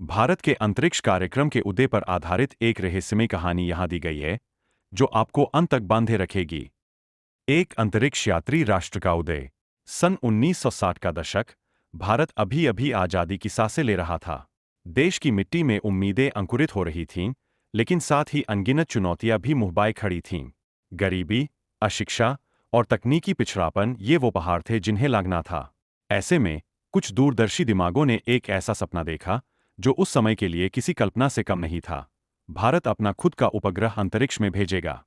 भारत के अंतरिक्ष कार्यक्रम के उदय पर आधारित एक रहस्यमय कहानी यहां दी गई है, जो आपको अंत तक बांधे रखेगी। एक अंतरिक्ष यात्री राष्ट्र का उदय। सन 1960 का दशक। भारत अभी अभी आजादी की सांसें ले रहा था। देश की मिट्टी में उम्मीदें अंकुरित हो रही थीं, लेकिन साथ ही अनगिनत चुनौतियां भी मुंहबाए खड़ी थीं। गरीबी, अशिक्षा और तकनीकी पिछड़ापन ये वो पहाड़ थे जिन्हें लांघना था। ऐसे में कुछ दूरदर्शी दिमागों ने एक ऐसा सपना देखा, जो उस समय के लिए किसी कल्पना से कम नहीं था। भारत अपना खुद का उपग्रह अंतरिक्ष में भेजेगा।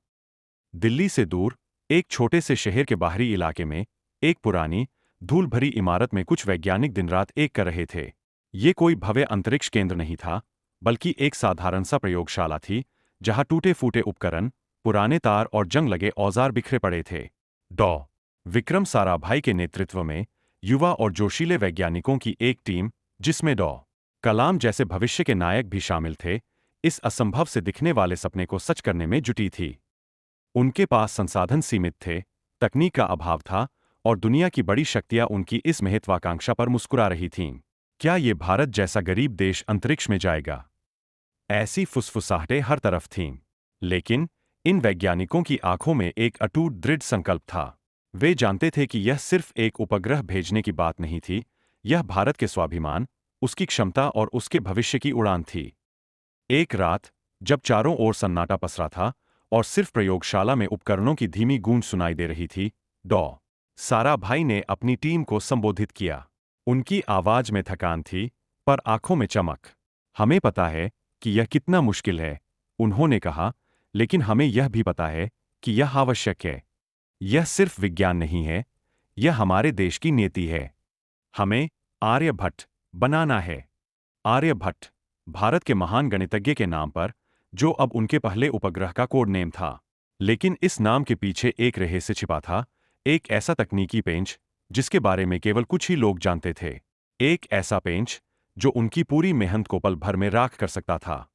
दिल्ली से दूर, एक छोटे से शहर के बाहरी इलाके में, एक पुरानी, धूल भरी इमारत में कुछ वैज्ञानिक दिन-रात एक कर रहे थे। ये कोई भव्य अंतरिक्ष केंद्र नहीं था, बल्कि एक साधारण सा प्रयोगशाला थी, जहां टूटे-फूटे उपकरण, पुराने तार और जंग लगे औजार बिखरे पड़े थे। डॉ. विक्रम साराभाई के नेतृत्व में युवा और जोशीले वैज्ञानिकों की एक टीम, जिसमें डॉ. कलाम जैसे भविष्य के नायक भी शामिल थे, इस असंभव से दिखने वाले सपने को सच करने में जुटी थी। उनके पास संसाधन सीमित थे, तकनीक का अभाव था, और दुनिया की बड़ी शक्तियां उनकी इस महत्वाकांक्षा पर मुस्कुरा रही थीं। क्या ये भारत जैसा गरीब देश अंतरिक्ष में जाएगा? ऐसी फुसफुसाहटें हर तरफ थीं। लेकिन इन वैज्ञानिकों की आंखों में एक अटूट दृढ़ संकल्प था। वे जानते थे कि यह सिर्फ एक उपग्रह भेजने की बात नहीं थी, यह भारत के स्वाभिमान, उसकी क्षमता और उसके भविष्य की उड़ान थी। एक रात, जब चारों ओर सन्नाटा पसरा था और सिर्फ प्रयोगशाला में उपकरणों की धीमी गूंज सुनाई दे रही थी, डॉ. साराभाई ने अपनी टीम को संबोधित किया। उनकी आवाज में थकान थी, पर आंखों में चमक। हमें पता है कि यह कितना मुश्किल है, उन्होंने कहा, लेकिन हमें यह भी पता है कि यह आवश्यक है। यह सिर्फ विज्ञान नहीं है, यह हमारे देश की नीति है। हमें आर्यभट्ट बनाना है। आर्यभट्ट, भारत के महान गणितज्ञ के नाम पर, जो अब उनके पहले उपग्रह का कोड नेम था। लेकिन इस नाम के पीछे एक रहस्य छिपा था, एक ऐसा तकनीकी पेंच, जिसके बारे में केवल कुछ ही लोग जानते थे। एक ऐसा पेंच, जो उनकी पूरी मेहनत को पल भर में राख कर सकता था।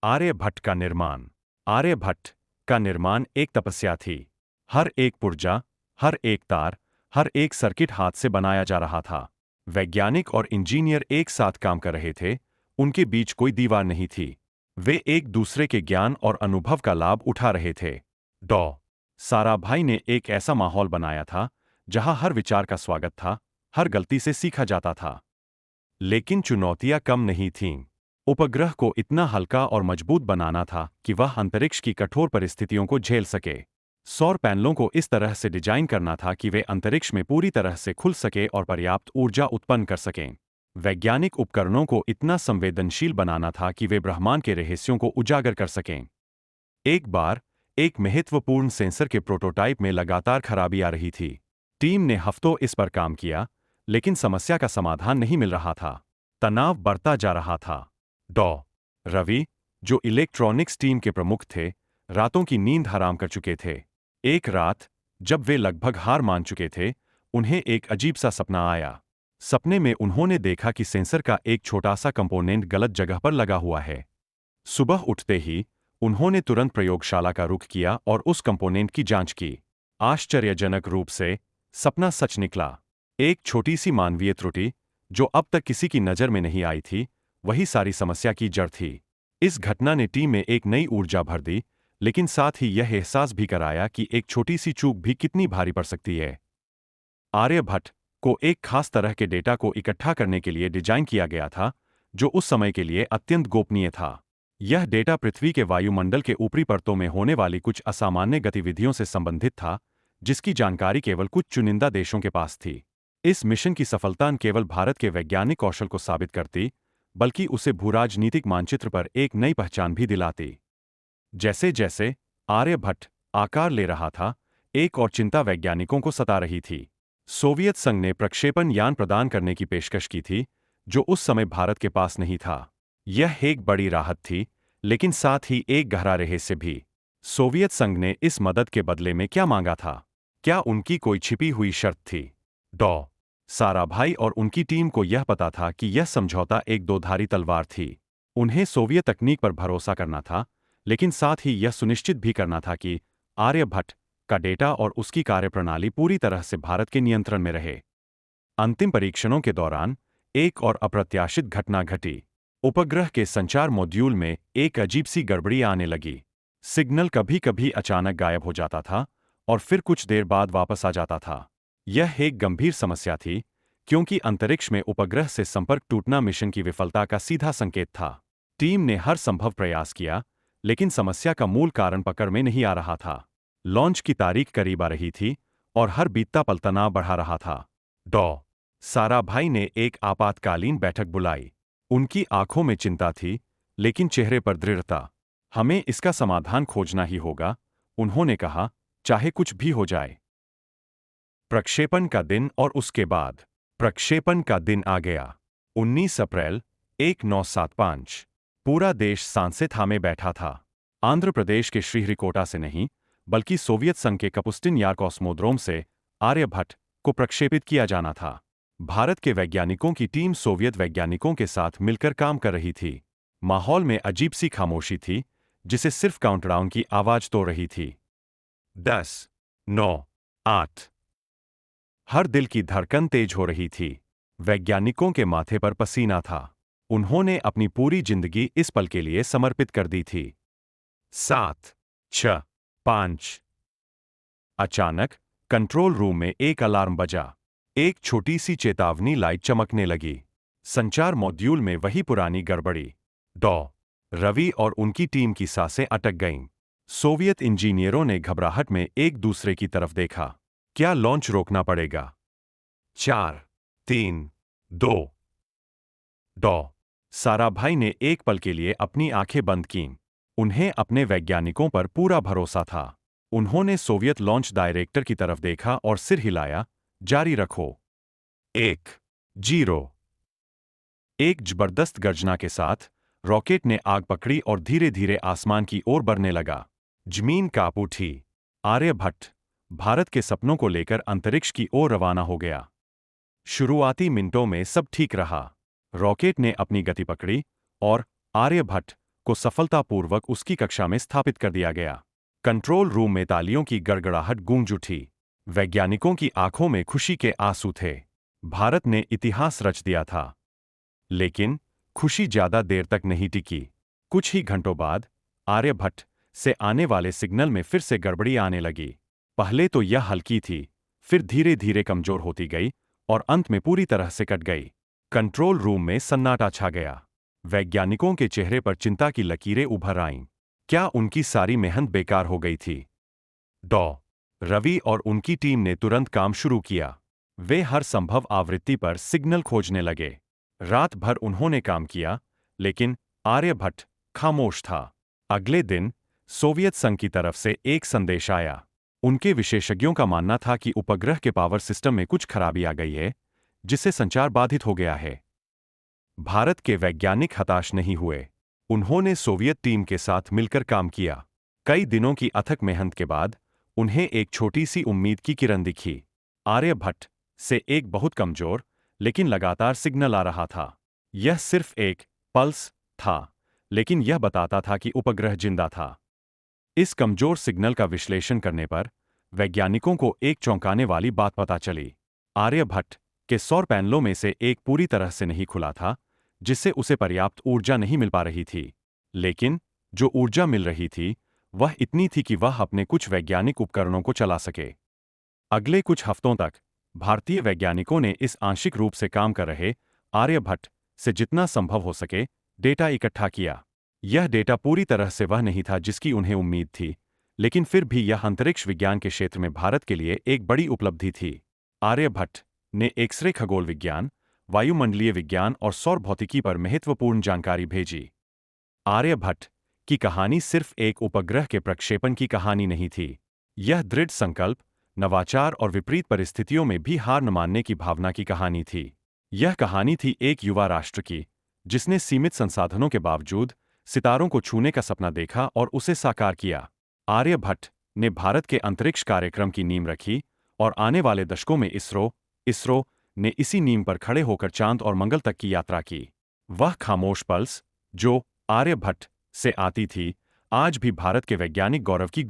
आर्यभट्ट का निर्माण। आर्यभट्ट का निर्माण एक तपस्या थी। हर एक पुर्जा, हर एक तार, हर एक सर्किट हाथ से बनाया जा रहा था। वैज्ञानिक और इंजीनियर एक साथ काम कर रहे थे, उनके बीच कोई दीवार नहीं थी। वे एक दूसरे के ज्ञान और अनुभव का लाभ उठा रहे थे। डॉ. साराभाई ने एक ऐसा माहौल बनाया था, जहां हर विचार का स्वागत था, हर गलती से सीखा जाता था। लेकिन चुनौतियां कम नहीं थीं। उपग्रह को इतना हल्का और मजबूत बनाना था कि वह अंतरिक्ष की कठोर परिस्थितियों को झेल सके। सौर पैनलों को इस तरह से डिजाइन करना था कि वे अंतरिक्ष में पूरी तरह से खुल सके और पर्याप्त ऊर्जा उत्पन्न कर सकें। वैज्ञानिक उपकरणों को इतना संवेदनशील बनाना था कि वे ब्रह्मांड के रहस्यों को उजागर कर सकें। एक बार, एक महत्वपूर्ण सेंसर के प्रोटोटाइप में लगातार खराबी आ रही थी। टीम ने हफ्तों इस पर काम किया, लेकिन समस्या का समाधान नहीं मिल रहा था। तनाव बढ़ता जा रहा था। डॉ. रवि, जो इलेक्ट्रॉनिक्स टीम के प्रमुख थे, रातों की नींद हराम कर चुके थे। एक रात, जब वे लगभग हार मान चुके थे, उन्हें एक अजीब सा सपना आया। सपने में उन्होंने देखा कि सेंसर का एक छोटा सा कंपोनेंट गलत जगह पर लगा हुआ है। सुबह उठते ही, उन्होंने तुरंत प्रयोगशाला का रुख किया और उस कंपोनेंट की जांच की। आश्चर्यजनक रूप से, सपना सच निकला। एक छोटी सी मानवीय त्रुटि, जो अब तक किसी की नजर में नहीं आई थी, वही सारी समस्या की जड़ थी। इस घटना ने टीम में एक नई ऊर्जा भर दी, लेकिन साथ ही यह एहसास भी कराया कि एक छोटी सी चूक भी कितनी भारी पड़ सकती है। आर्यभट्ट को एक खास तरह के डेटा को इकट्ठा करने के लिए डिजाइन किया गया था, जो उस समय के लिए अत्यंत गोपनीय था। यह डेटा पृथ्वी के वायुमंडल के ऊपरी परतों में होने वाली कुछ असामान्य गतिविधियों से संबंधित था, जिसकी जानकारी केवल कुछ चुनिंदा देशों के पास थी। इस मिशन की सफलता न केवल भारत के वैज्ञानिक कौशल को साबित करती, बल्कि उसे भूराजनीतिक मानचित्र पर एक नई पहचान भी दिलाती। जैसे जैसे आर्यभट्ट आकार ले रहा था, एक और चिंता वैज्ञानिकों को सता रही थी। सोवियत संघ ने प्रक्षेपण यान प्रदान करने की पेशकश की थी, जो उस समय भारत के पास नहीं था। यह एक बड़ी राहत थी, लेकिन साथ ही एक गहरा रहस्य भी। सोवियत संघ ने इस मदद के बदले में क्या मांगा था? क्या उनकी कोई छिपी हुई शर्त थी? डॉ. साराभाई और उनकी टीम को यह पता था कि यह समझौता एक दोधारी तलवार थी। उन्हें सोवियत तकनीक पर भरोसा करना था, लेकिन साथ ही यह सुनिश्चित भी करना था कि आर्यभट्ट का डेटा और उसकी कार्यप्रणाली पूरी तरह से भारत के नियंत्रण में रहे। अंतिम परीक्षणों के दौरान एक और अप्रत्याशित घटना घटी। उपग्रह के संचार मॉड्यूल में एक अजीब सी गड़बड़ी आने लगी। सिग्नल कभी कभी अचानक गायब हो जाता था और फिर कुछ देर बाद वापस आ जाता था। यह एक गंभीर समस्या थी, क्योंकि अंतरिक्ष में उपग्रह से संपर्क टूटना मिशन की विफलता का सीधा संकेत था। टीम ने हर संभव प्रयास किया, लेकिन समस्या का मूल कारण पकड़ में नहीं आ रहा था। लॉन्च की तारीख करीब आ रही थी और हर बीतता पल तनाव बढ़ा रहा था। डॉ. साराभाई ने एक आपातकालीन बैठक बुलाई। उनकी आंखों में चिंता थी, लेकिन चेहरे पर दृढ़ता। हमें इसका समाधान खोजना ही होगा, उन्होंने कहा, चाहे कुछ भी हो जाए। प्रक्षेपण का दिन और उसके बाद। प्रक्षेपण का दिन आ गया। 19 अप्रैल 1975। पूरा देश सांस से थामे बैठा था। आंध्र प्रदेश के श्रीहरिकोटा से नहीं, बल्कि सोवियत संघ के कपुस्टिन यार कॉस्मोद्रोम से आर्यभट्ट को प्रक्षेपित किया जाना था। भारत के वैज्ञानिकों की टीम सोवियत वैज्ञानिकों के साथ मिलकर काम कर रही थी। माहौल में अजीब सी खामोशी थी, जिसे सिर्फ काउंटडाउन की आवाज तोड़ रही थी। 10, 9, 8। हर दिल की धड़कन तेज हो रही थी। वैज्ञानिकों के माथे पर पसीना था। उन्होंने अपनी पूरी जिंदगी इस पल के लिए समर्पित कर दी थी। 7, 6, 5। अचानक कंट्रोल रूम में एक अलार्म बजा। एक छोटी सी चेतावनी लाइट चमकने लगी। संचार मॉड्यूल में वही पुरानी गड़बड़ी। डॉ. रवि और उनकी टीम की सांसें अटक गईं। सोवियत इंजीनियरों ने घबराहट में एक दूसरे की तरफ देखा। क्या लॉन्च रोकना पड़ेगा? 4, 3, 2। डॉ. साराभाई ने एक पल के लिए अपनी आंखें बंद कीं। उन्हें अपने वैज्ञानिकों पर पूरा भरोसा था। उन्होंने सोवियत लॉन्च डायरेक्टर की तरफ देखा और सिर हिलाया, जारी रखो। 1, 0। एक जबरदस्त गर्जना के साथ रॉकेट ने आग पकड़ी और धीरे धीरे आसमान की ओर बढ़ने लगा। जमीन कांप उठी। आर्यभट्ट भारत के सपनों को लेकर अंतरिक्ष की ओर रवाना हो गया। शुरुआती मिनटों में सब ठीक रहा। रॉकेट ने अपनी गति पकड़ी और आर्यभट्ट को सफलतापूर्वक उसकी कक्षा में स्थापित कर दिया गया। कंट्रोल रूम में तालियों की गड़गड़ाहट गूंज उठी। वैज्ञानिकों की आंखों में खुशी के आंसू थे। भारत ने इतिहास रच दिया था। लेकिन खुशी ज्यादा देर तक नहीं टिकी। कुछ ही घंटों बाद आर्यभट्ट से आने वाले सिग्नल में फिर से गड़बड़ी आने लगी। पहले तो यह हल्की थी, फिर धीरे धीरे कमजोर होती गई और अंत में पूरी तरह से कट गई। कंट्रोल रूम में सन्नाटा छा गया। वैज्ञानिकों के चेहरे पर चिंता की लकीरें उभर आईं। क्या उनकी सारी मेहनत बेकार हो गई थी? डॉ. रवि और उनकी टीम ने तुरंत काम शुरू किया। वे हर संभव आवृत्ति पर सिग्नल खोजने लगे। रात भर उन्होंने काम किया, लेकिन आर्यभट्ट खामोश था। अगले दिन सोवियत संघ की तरफ से एक संदेश आया। उनके विशेषज्ञों का मानना था कि उपग्रह के पावर सिस्टम में कुछ खराबी आ गई है, जिससे संचार बाधित हो गया है। भारत के वैज्ञानिक हताश नहीं हुए। उन्होंने सोवियत टीम के साथ मिलकर काम किया। कई दिनों की अथक मेहनत के बाद उन्हें एक छोटी सी उम्मीद की किरण दिखी। आर्यभट्ट से एक बहुत कमजोर लेकिन लगातार सिग्नल आ रहा था। यह सिर्फ एक पल्स था, लेकिन यह बताता था कि उपग्रह जिंदा था। इस कमजोर सिग्नल का विश्लेषण करने पर वैज्ञानिकों को एक चौंकाने वाली बात पता चली। आर्यभट्ट के सौर पैनलों में से एक पूरी तरह से नहीं खुला था, जिससे उसे पर्याप्त ऊर्जा नहीं मिल पा रही थी। लेकिन जो ऊर्जा मिल रही थी, वह इतनी थी कि वह अपने कुछ वैज्ञानिक उपकरणों को चला सके। अगले कुछ हफ्तों तक भारतीय वैज्ञानिकों ने इस आंशिक रूप से काम कर रहे आर्यभट्ट से जितना संभव हो सके डेटा इकट्ठा किया। यह डेटा पूरी तरह से वह नहीं था जिसकी उन्हें उम्मीद थी, लेकिन फिर भी यह अंतरिक्ष विज्ञान के क्षेत्र में भारत के लिए एक बड़ी उपलब्धि थी। आर्यभट्ट ने एक्सरे खगोल विज्ञान, वायुमंडलीय विज्ञान और सौर भौतिकी पर महत्वपूर्ण जानकारी भेजी। आर्यभट्ट की कहानी सिर्फ एक उपग्रह के प्रक्षेपण की कहानी नहीं थी। यह दृढ़ संकल्प, नवाचार और विपरीत परिस्थितियों में भी हार न मानने की भावना की कहानी थी। यह कहानी थी एक युवा राष्ट्र की, जिसने सीमित संसाधनों के बावजूद सितारों को छूने का सपना देखा और उसे साकार किया। आर्यभट्ट ने भारत के अंतरिक्ष कार्यक्रम की नींव रखी और आने वाले दशकों में इसरो ने इसी नींव पर खड़े होकर चांद और मंगल तक की यात्रा की। वह खामोश पल्स जो आर्यभट्ट से आती थी, आज भी भारत के वैज्ञानिक गौरव की